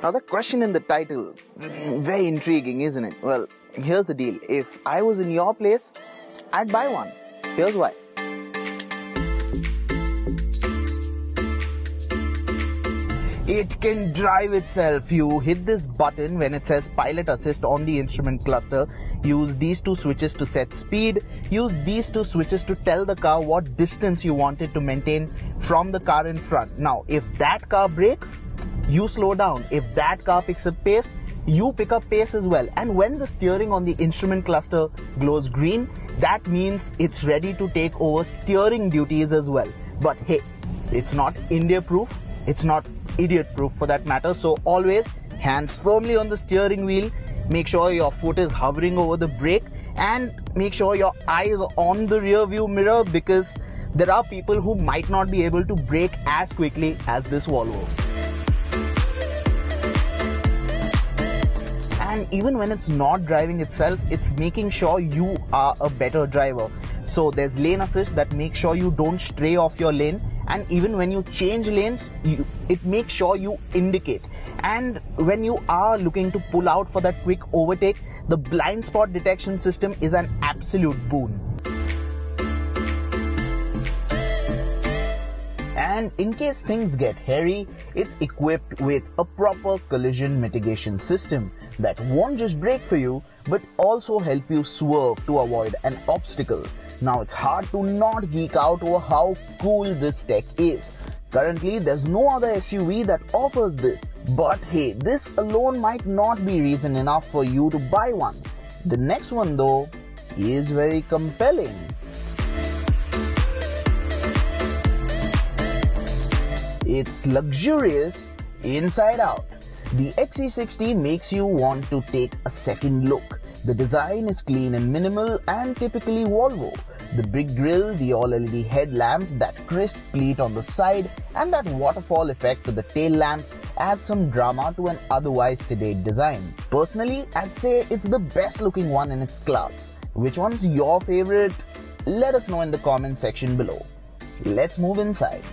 Now the question in the title, very intriguing, isn't it? Well, here's the deal. If I was in your place, I'd buy one. Here's why. It can drive itself. You hit this button when it says pilot assist on the instrument cluster. Use these two switches to set speed. Use these two switches to tell the car what distance you want it to maintain from the car in front. Now, if that car brakes, you slow down. If that car picks up pace, you pick up pace as well. And when the steering on the instrument cluster glows green, that means it's ready to take over steering duties as well. But hey, it's not India proof. It's not idiot proof for that matter. So always hands firmly on the steering wheel. Make sure your foot is hovering over the brake, and make sure your eyes are on the rear view mirror, because there are people who might not be able to brake as quickly as this Volvo. And even when it's not driving itself, it's making sure you are a better driver. So there's lane assist that makes sure you don't stray off your lane, and even when you change lanes, it makes sure you indicate. And when you are looking to pull out for that quick overtake, the blind spot detection system is an absolute boon. And in case things get hairy, it's equipped with a proper collision mitigation system that won't just brake for you, but also help you swerve to avoid an obstacle. Now, it's hard to not geek out over how cool this tech is. Currently, there's no other SUV that offers this. But hey, this alone might not be reason enough for you to buy one. The next one though is very compelling. It's luxurious inside out. The XC60 makes you want to take a second look. The design is clean and minimal and typically Volvo. The big grille, the all-LED headlamps, that crisp pleat on the side, and that waterfall effect to the tail lamps add some drama to an otherwise sedate design. Personally, I'd say it's the best looking one in its class. Which one's your favorite? Let us know in the comment section below. Let's move inside.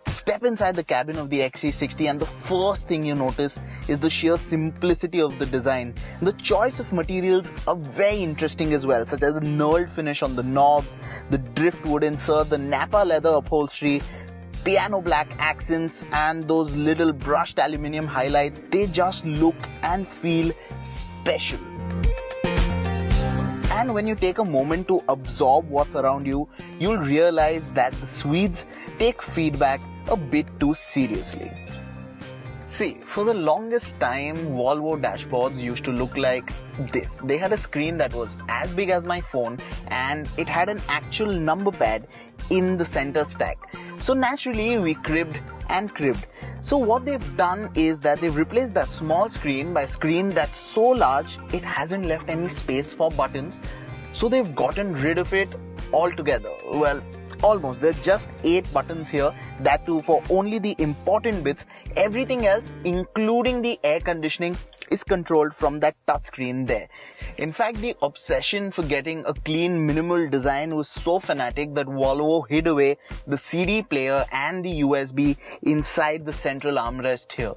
Step inside the cabin of the XC60 and the first thing you notice is the sheer simplicity of the design. The choice of materials are very interesting as well, such as the knurled finish on the knobs, the driftwood insert, the nappa leather upholstery, piano black accents, and those little brushed aluminium highlights. They just look and feel special. And when you take a moment to absorb what's around you, you'll realize that the Swedes take feedback a bit too seriously. See, for the longest time, Volvo dashboards used to look like this. They had a screen that was as big as my phone, and it had an actual number pad in the center stack. So naturally, we cribbed and cribbed. So what they've done is that they've replaced that small screen by a screen that's so large, it hasn't left any space for buttons. So they've gotten rid of it altogether. Well, almost. There's just 8 buttons here, that too for only the important bits. Everything else, including the air conditioning, is controlled from that touchscreen there. In fact, the obsession for getting a clean, minimal design was so fanatic that Volvo hid away the CD player and the USB inside the central armrest here.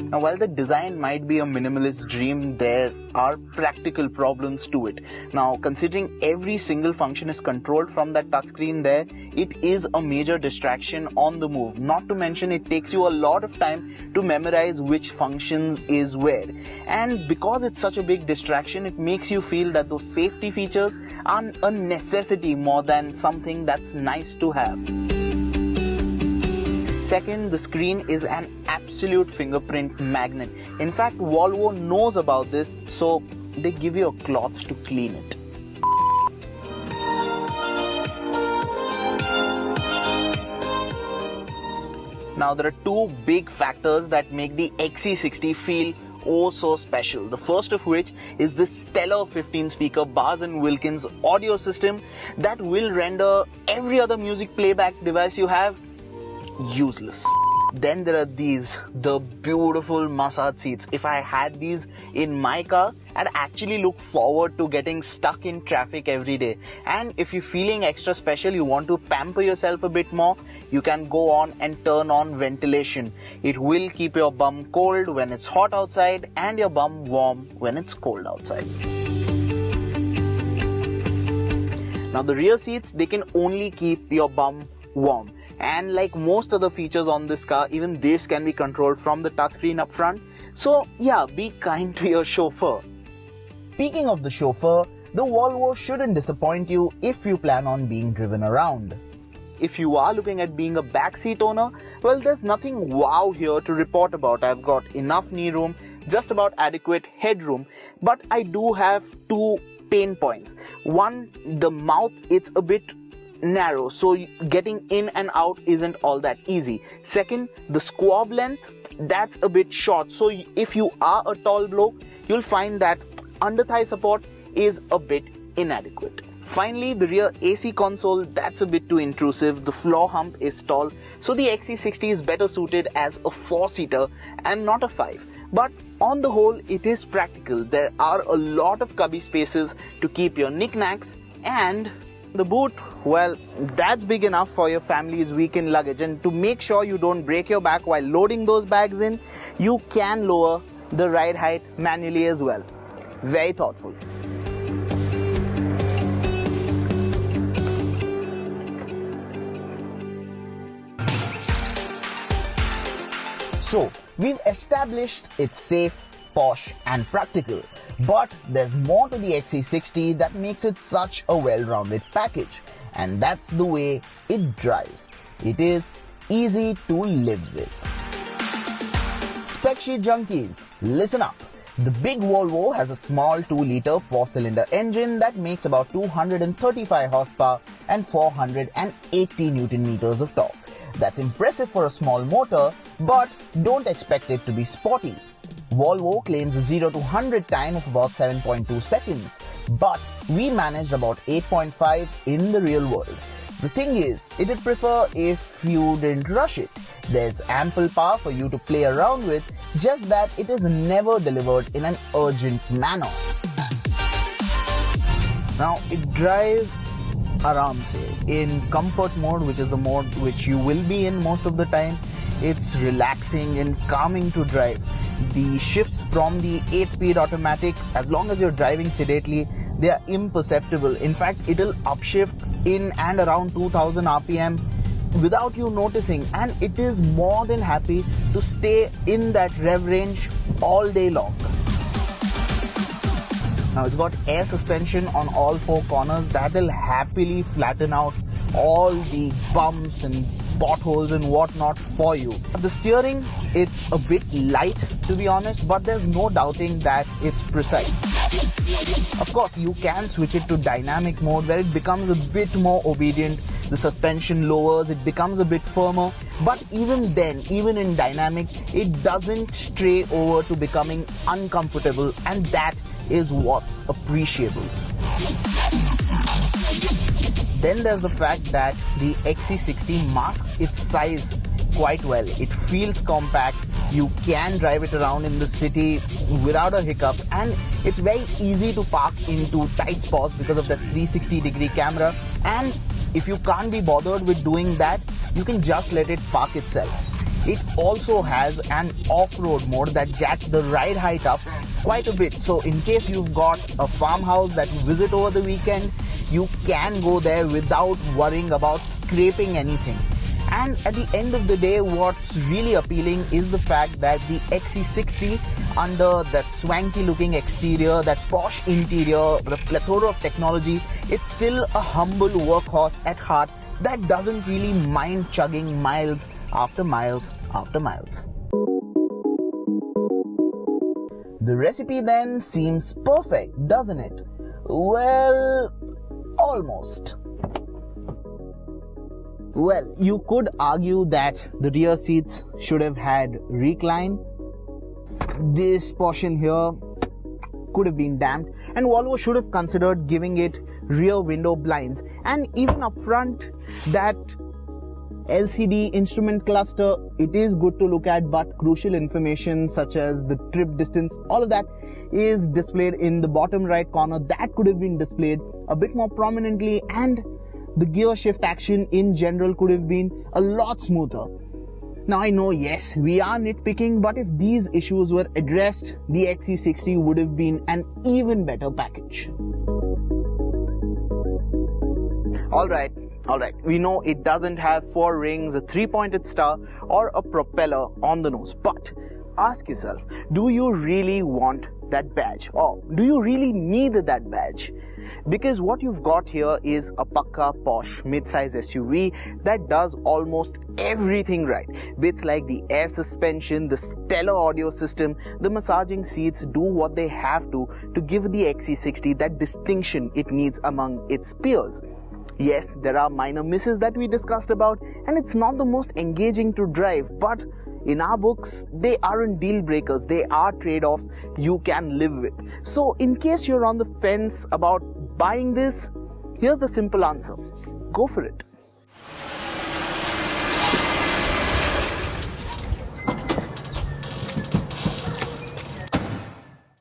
Now, while the design might be a minimalist dream, there are practical problems to it. Now, considering every single function is controlled from that touchscreen there, it is a major distraction on the move. Not to mention, it takes you a lot of time to memorize which function is where. And because it's such a big distraction, it makes you feel that those safety features are a necessity more than something that's nice to have. Second, the screen is an absolute fingerprint magnet. In fact, Volvo knows about this, so they give you a cloth to clean it. Now, there are 2 big factors that make the XC60 feel oh so special. The first of which is the stellar 15-speaker Bars & Wilkins audio system that will render every other music playback device you have useless. Then there are these, the beautiful massage seats. If I had these in my car, I'd actually look forward to getting stuck in traffic every day. And if you're feeling extra special, you want to pamper yourself a bit more, you can go on and turn on ventilation. It will keep your bum cold when it's hot outside and your bum warm when it's cold outside. Now the rear seats, they can only keep your bum warm. And like most other features on this car, even this can be controlled from the touchscreen up front. So yeah, be kind to your chauffeur. Speaking of the chauffeur, the Volvo shouldn't disappoint you if you plan on being driven around. If you are looking at being a backseat owner, well, there's nothing wow here to report about. I've got enough knee room, just about adequate headroom, but I do have two pain points. One, the mouth, it's a bit narrow, so getting in and out isn't all that easy. Second, the squab length, that's a bit short, so if you are a tall bloke, you'll find that under thigh support is a bit inadequate. Finally, the rear AC console, that's a bit too intrusive. The floor hump is tall, so the XC60 is better suited as a 4-seater and not a 5. But on the whole, it is practical. There are a lot of cubby spaces to keep your knickknacks, and the boot, well, that's big enough for your family's weekend luggage. And to make sure you don't break your back while loading those bags in, you can lower the ride height manually as well. Very thoughtful. So, we've established it's safe, posh and practical. But there's more to the XC60 that makes it such a well-rounded package. And that's the way it drives. It is easy to live with. Spec sheet junkies, listen up. The big Volvo has a small 2-liter 4-cylinder engine that makes about 235 horsepower and 480 Newton meters of torque. That's impressive for a small motor, but don't expect it to be sporty. Volvo claims a 0 to 100 time of about 7.2 seconds, but we managed about 8.5 in the real world. The thing is, it'd prefer if you didn't rush it. There's ample power for you to play around with, just that it is never delivered in an urgent manner. Now, it drives aram-se in comfort mode, which is the mode which you will be in most of the time. It's relaxing and calming to drive. The shifts from the 8-speed automatic, as long as you're driving sedately, they are imperceptible. In fact, it'll upshift in and around 2000 RPM without you noticing, and it is more than happy to stay in that rev range all day long. Now, it's got air suspension on all 4 corners that'll happily flatten out all the bumps and potholes and whatnot for you. The steering, it's a bit light to be honest, but there's no doubting that it's precise. Of course, you can switch it to dynamic mode where it becomes a bit more obedient. The suspension lowers, it becomes a bit firmer, but even then, even in dynamic, it doesn't stray over to becoming uncomfortable, and that is what's appreciable. Then there's the fact that the XC60 masks its size quite well. It feels compact, you can drive it around in the city without a hiccup, and it's very easy to park into tight spots because of the 360-degree camera. And if you can't be bothered with doing that, you can just let it park itself. It also has an off-road mode that jacks the ride height up quite a bit. So in case you've got a farmhouse that you visit over the weekend, you can go there without worrying about scraping anything. And at the end of the day, what's really appealing is the fact that the XC60, under that swanky looking exterior, that posh interior, the plethora of technology, it's still a humble workhorse at heart that doesn't really mind chugging miles after miles after miles. The recipe then seems perfect, doesn't it? Well, almost. Well, you could argue that the rear seats should have had recline. This portion here could have been damped, and Volvo should have considered giving it rear window blinds. And even up front, that LCD instrument cluster, it is good to look at, but crucial information such as the trip distance, all of that is displayed in the bottom right corner. That could have been displayed a bit more prominently, and the gear shift action in general could have been a lot smoother. Now I know, yes, we are nitpicking, but if these issues were addressed, the XC60 would have been an even better package. Alright, we know it doesn't have 4 rings, a 3-pointed star or a propeller on the nose, but ask yourself, do you really want that badge, or do you really need that badge? Because what you've got here is a pakka posh mid-size SUV that does almost everything right. Bits like the air suspension, the stellar audio system, the massaging seats do what they have to give the XC60 that distinction it needs among its peers. Yes, there are minor misses that we discussed about, and it's not the most engaging to drive, but in our books, they aren't deal breakers. They are trade-offs you can live with. So in case you're on the fence about buying this, here's the simple answer. Go for it.